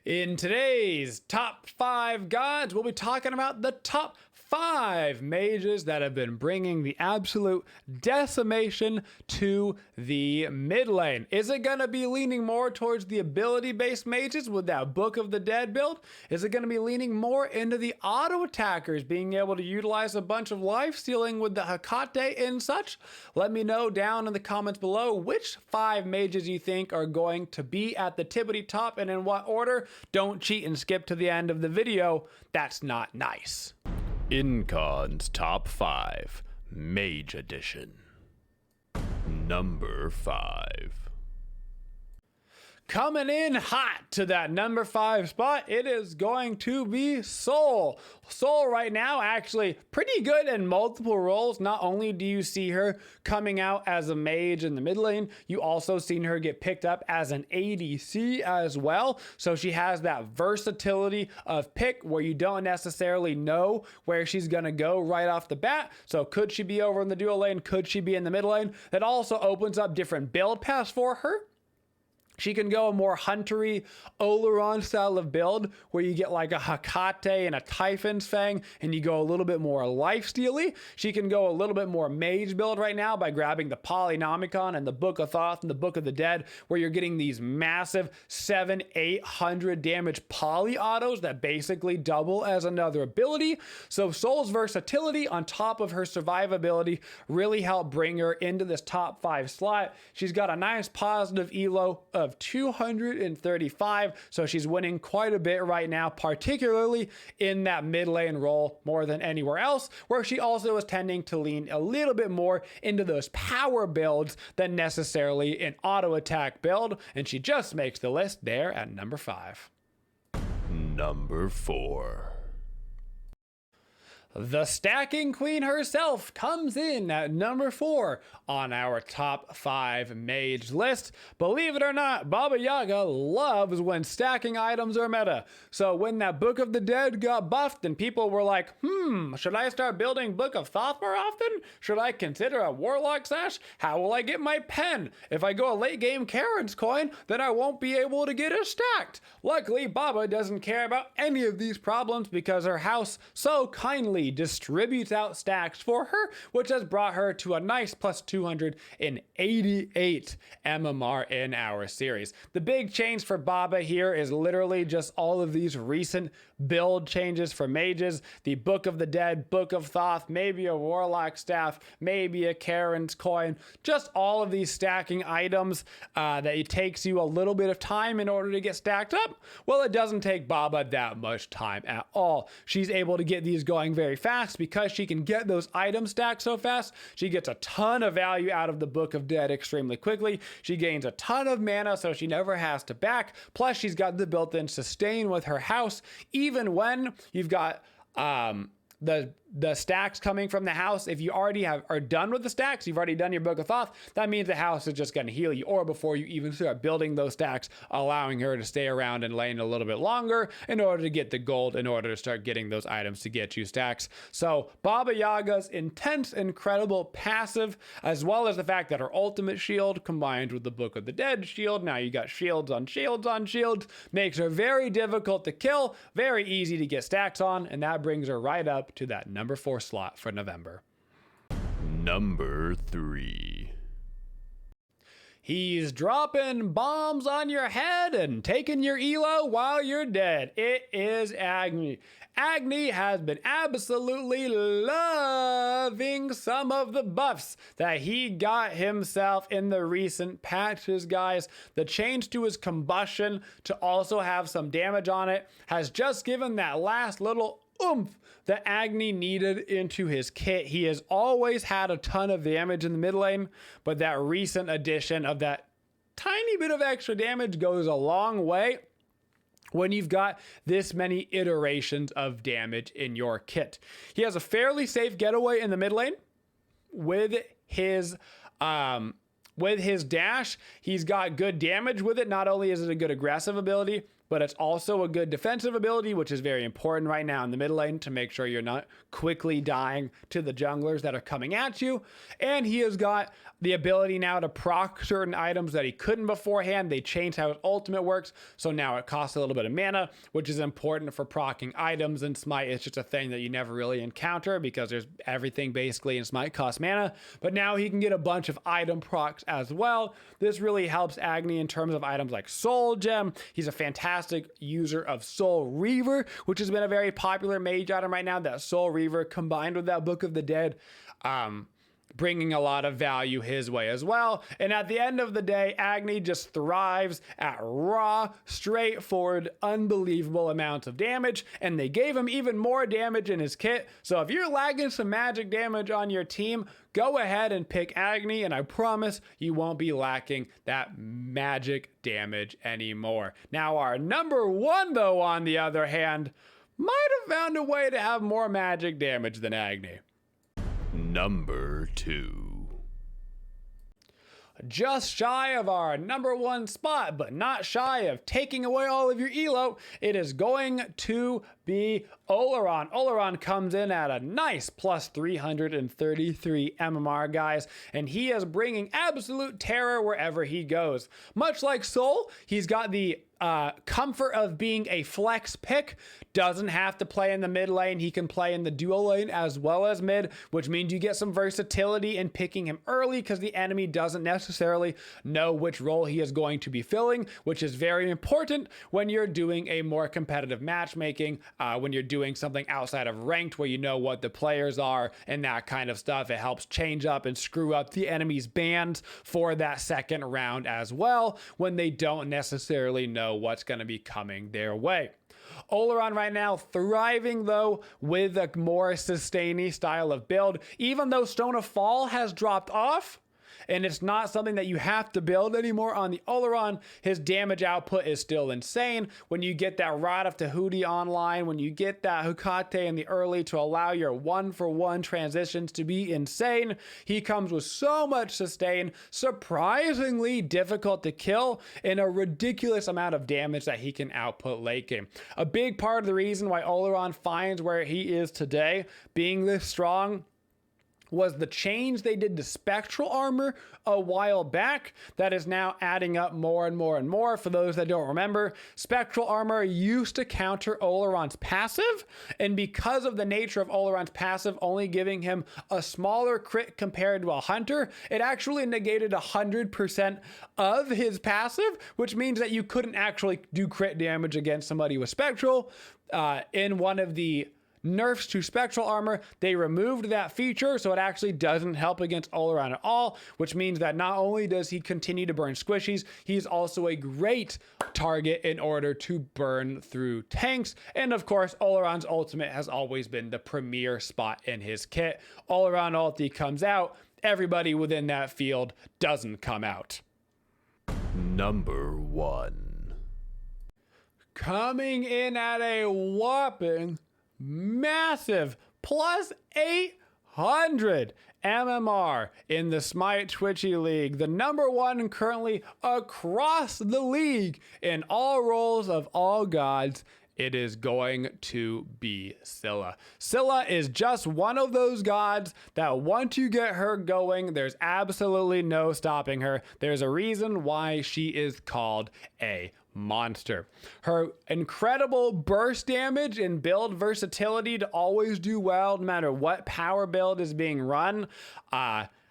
In today's top 5 gods, we'll be talking about the top 5 mages that have been bringing the absolute decimation to the mid lane. Is it going to be leaning more towards the ability-based mages with that Book of the Dead build? Is it going to be leaning more into the auto attackers, being able to utilize a bunch of life stealing with the Hekate and such? Let me know down in the comments below which 5 mages you think are going to be at the tippity top and in what order. Don't cheat and skip to the end of the video. That's not nice. Incon's Top 5 Mage Edition. Number 5. Coming in hot to that number 5 spot, it is going to be Soul. Soul right now actually pretty good in multiple roles. Not only do you see her coming out as a mage in the mid lane, you also seen her get picked up as an ADC as well. So she has that versatility of pick where you don't necessarily know where she's gonna go right off the bat. So could she be over in the dual lane? Could she be in the mid lane? That also opens up different build paths for her. She can go a more huntery Oleron style of build where you get like a Hekate and a Typhon's Fang and you go a little bit more lifestealy. She can go a little bit more mage build right now by grabbing the Polynomicon and the Book of Thoth and the Book of the Dead, where you're getting these massive 700-800 damage poly autos that basically double as another ability. So Soul's versatility on top of her survivability really help bring her into this top 5 slot. She's got a nice positive elo of 235, so she's winning quite a bit right now, particularly in that mid lane role more than anywhere else, where she also is tending to lean a little bit more into those power builds than necessarily an auto attack build, and she just makes the list there at number 5. Number 4. The stacking queen herself comes in at number 4 on our top 5 mage list. Believe it or not, Baba Yaga loves when stacking items are meta. So when that Book of the Dead got buffed and people were like, should I start building Book of Thoth more often? Should I consider a Warlock Sash? How will I get my pen? If I go a late game Karen's coin, then I won't be able to get it stacked. Luckily, Baba doesn't care about any of these problems because her house so kindly distributes out stacks for her, which has brought her to a nice plus 288 MMR in our series. The big change for Baba here is literally just all of these recent build changes for mages. The Book of the Dead, Book of Thoth, maybe a Warlock Staff, maybe a Karen's coin, just all of these stacking items that it takes you a little bit of time in order to get stacked up. Well, it doesn't take Baba that much time at all. She's able to get these going very fast because she can get those items stacked so fast. She gets a ton of value out of the Book of Dead extremely quickly. She gains a ton of mana, so she never has to back. Plus, she's got the built-in sustain with her house, even when you've got the stacks coming from the house. If you already are done with the stacks, you've already done your Book of Thoth, that means the house is just going to heal you, or before you even start building those stacks, allowing her to stay around and lane a little bit longer in order to get the gold, in order to start getting those items to get you stacks. So Baba Yaga's intense, incredible passive, as well as the fact that her ultimate shield combined with the Book of the Dead shield, now you got shields on shields on shields, makes her very difficult to kill, very easy to get stacks on, and that brings her right up to that number 4 slot for November. Number 3. He's dropping bombs on your head and taking your elo while you're dead. It is Agni. Agni has been absolutely loving some of the buffs that he got himself in the recent patches, guys. The change to his combustion to also have some damage on it has just given that last little oomph that Agni needed into his kit. He has always had a ton of damage in the mid lane, but that recent addition of that tiny bit of extra damage goes a long way when you've got this many iterations of damage in your kit. He has a fairly safe getaway in the mid lane with his dash. He's got good damage with it. Not only is it a good aggressive ability, but it's also a good defensive ability, which is very important right now in the mid lane to make sure you're not quickly dying to the junglers that are coming at you. And he has got the ability now to proc certain items that he couldn't beforehand. They changed how his ultimate works, so now it costs a little bit of mana, which is important for proccing items in Smite. It's just a thing that you never really encounter because there's everything basically in Smite costs mana, but now he can get a bunch of item procs as well. This really helps Agni in terms of items like Soul Gem. He's a fantastic user of Soul Reaver, which has been a very popular mage item right now. That Soul Reaver combined with that Book of the Dead, bringing a lot of value his way as well. And at the end of the day, Agni just thrives at raw, straightforward, unbelievable amounts of damage, and they gave him even more damage in his kit. So if you're lagging some magic damage on your team, go ahead and pick Agni, and I promise you won't be lacking that magic damage anymore. Now, our number one, though, on the other hand, might have found a way to have more magic damage than Agni. Number 2. Just shy of our number one spot, but not shy of taking away all of your elo, it is going to be Olorun. Olorun comes in at a nice plus 333 MMR, guys, and he is bringing absolute terror wherever he goes. Much like Soul, he's got the comfort of being a flex pick. Doesn't have to play in the mid lane. He can play in the dual lane as well as mid, which means you get some versatility in picking him early because the enemy doesn't necessarily know which role he is going to be filling, which is very important when you're doing a more competitive matchmaking, when you're doing something outside of ranked where you know what the players are and that kind of stuff. It helps change up and screw up the enemy's bands for that second round as well when they don't necessarily know what's going to be coming their way. Olorun right now thriving though with a more sustainy style of build, even though Stone of Fall has dropped off and it's not something that you have to build anymore on the Olorun. His damage output is still insane. When you get that Rod of Tahuti online, when you get that Hukate in the early to allow your 1-for-1 transitions to be insane, he comes with so much sustain, surprisingly difficult to kill, and a ridiculous amount of damage that he can output late game. A big part of the reason why Olorun finds where he is today, being this strong, was the change they did to spectral armor a while back that is now adding up more and more and more. For those that don't remember, spectral armor used to counter Olorun's passive, and because of the nature of Olorun's passive only giving him a smaller crit compared to a hunter, it actually negated 100% of his passive, which means that you couldn't actually do crit damage against somebody with spectral. In one of the nerfs to spectral armor, they removed that feature, so it actually doesn't help against Olorun at all, which means that not only does he continue to burn squishies, he's also a great target in order to burn through tanks. And of course, Olorun's ultimate has always been the premier spot in his kit. Olorun ulti comes out, everybody within that field doesn't come out. Number 1. Coming in at a whopping massive plus 800 MMR in the Smite Twitchy League, the number one currently across the league in all roles of all gods, it is going to be Cilla. Cilla is just one of those gods that once you get her going, there's absolutely no stopping her. There's a reason why she is called a monster. Her incredible burst damage and build versatility to always do well no matter what power build is being run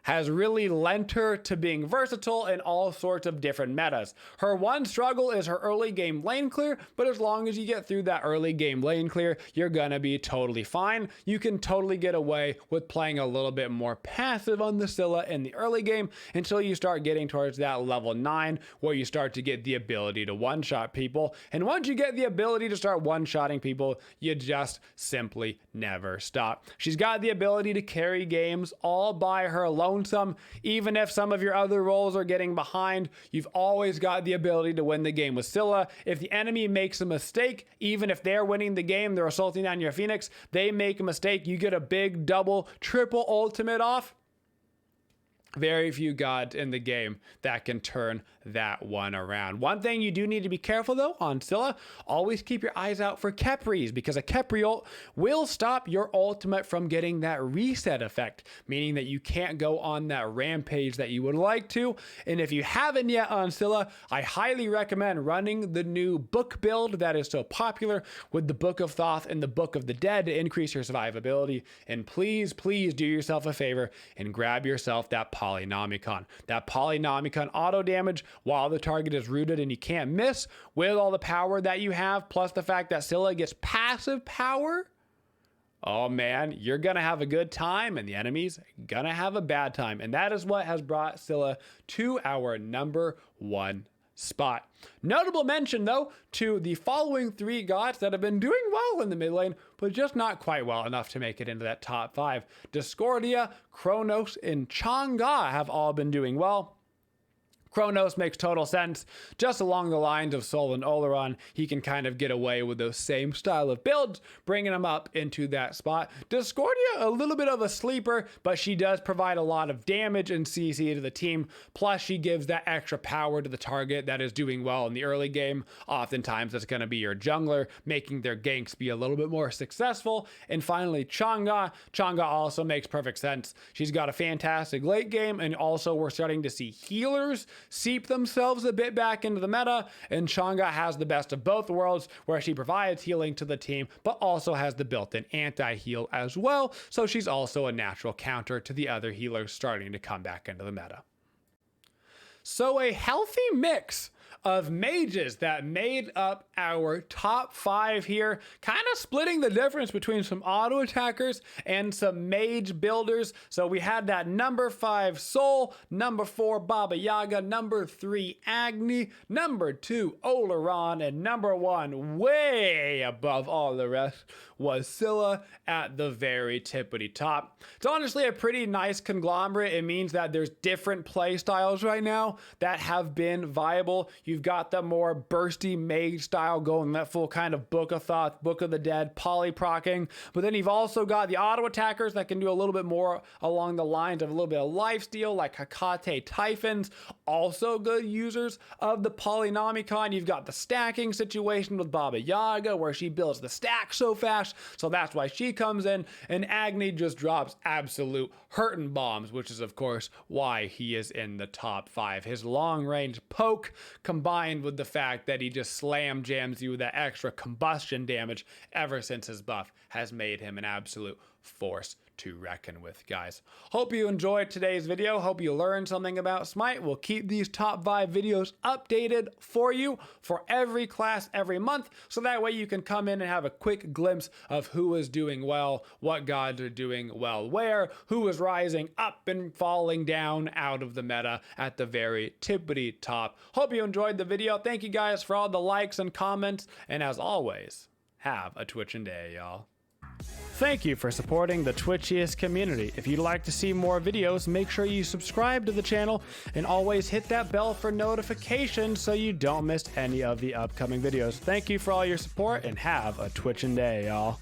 has really lent her to being versatile in all sorts of different metas. Her one struggle is her early game lane clear, but as long as you get through that early game lane clear, you're gonna be totally fine. You can totally get away with playing a little bit more passive on the Scylla in the early game until you start getting towards that level 9 where you start to get the ability to one-shot people. And once you get the ability to start one-shotting people, you just simply never stop. She's got the ability to carry games all by her lonesome. Even if some of your other roles are getting behind, you've always got the ability to win the game with Scylla. If the enemy makes a mistake, even if they're winning the game, they're assaulting down your Phoenix, they make a mistake, you get a big double, triple ultimate off. Very few gods in the game that can turn that one around. One thing you do need to be careful though on Cilla, always keep your eyes out for Khepris, because a Khepri ult will stop your ultimate from getting that reset effect, meaning that you can't go on that rampage that you would like to. And if you haven't yet on Cilla, I highly recommend running the new book build that is so popular with the Book of Thoth and the Book of the Dead to increase your survivability. And please, please do yourself a favor and grab yourself that Polynomicon. That Polynomicon auto damage while the target is rooted and you can't miss with all the power that you have, plus the fact that Cilla gets passive power. Oh man, you're gonna have a good time and the enemy's gonna have a bad time. And that is what has brought Cilla to our number 1 spot. Notable mention though to the following 3 gods that have been doing well in the mid lane, but just not quite well enough to make it into that top 5. Discordia, Kronos, and Chang'e have all been doing well. Kronos makes total sense. Just along the lines of Soul and Oleron, he can kind of get away with those same style of builds, bringing him up into that spot. Discordia, a little bit of a sleeper, but she does provide a lot of damage and CC to the team. Plus, she gives that extra power to the target that is doing well in the early game. Oftentimes, that's going to be your jungler, making their ganks be a little bit more successful. And finally, Chang'e. Chang'e also makes perfect sense. She's got a fantastic late game, and also we're starting to see healers seep themselves a bit back into the meta, and Chang'e has the best of both worlds, where she provides healing to the team but also has the built-in anti-heal as well, so she's also a natural counter to the other healers starting to come back into the meta. So a healthy mix of mages that made up our top 5 here, kind of splitting the difference between some auto attackers and some mage builders. So we had that number 5 Soul, number 4 Baba Yaga, number 3 Agni, number 2 Oleron, and number 1, way above all the rest, was Cilla at the very tippity top. It's honestly a pretty nice conglomerate. It means that there's different play styles right now that have been viable. You've got the more bursty mage style going that full kind of Book of Thoth, Book of the Dead, poly-procking. But then you've also got the auto attackers that can do a little bit more along the lines of a little bit of lifesteal, like Hecate Typhons, also good users of the Polynomicon. You've got the stacking situation with Baba Yaga, where she builds the stack so fast, so that's why she comes in, and Agni just drops absolute hurtin' bombs, which is of course why he is in the top 5. His long range poke combined with the fact that he just slam jams you with that extra combustion damage ever since his buff has made him an absolute force to reckon with, guys. Hope you enjoyed today's video. Hope you learned something about Smite. We'll keep these top 5 videos updated for you for every class every month, so that way you can come in and have a quick glimpse of who is doing well, what gods are doing well where, who is rising up and falling down out of the meta at the very tippity top. Hope you enjoyed the video. Thank you guys for all the likes and comments, and as always, have a twitching day, y'all. Thank you for supporting the Twitchiest community. If you'd like to see more videos, make sure you subscribe to the channel and always hit that bell for notifications so you don't miss any of the upcoming videos. Thank you for all your support and have a twitching day, y'all.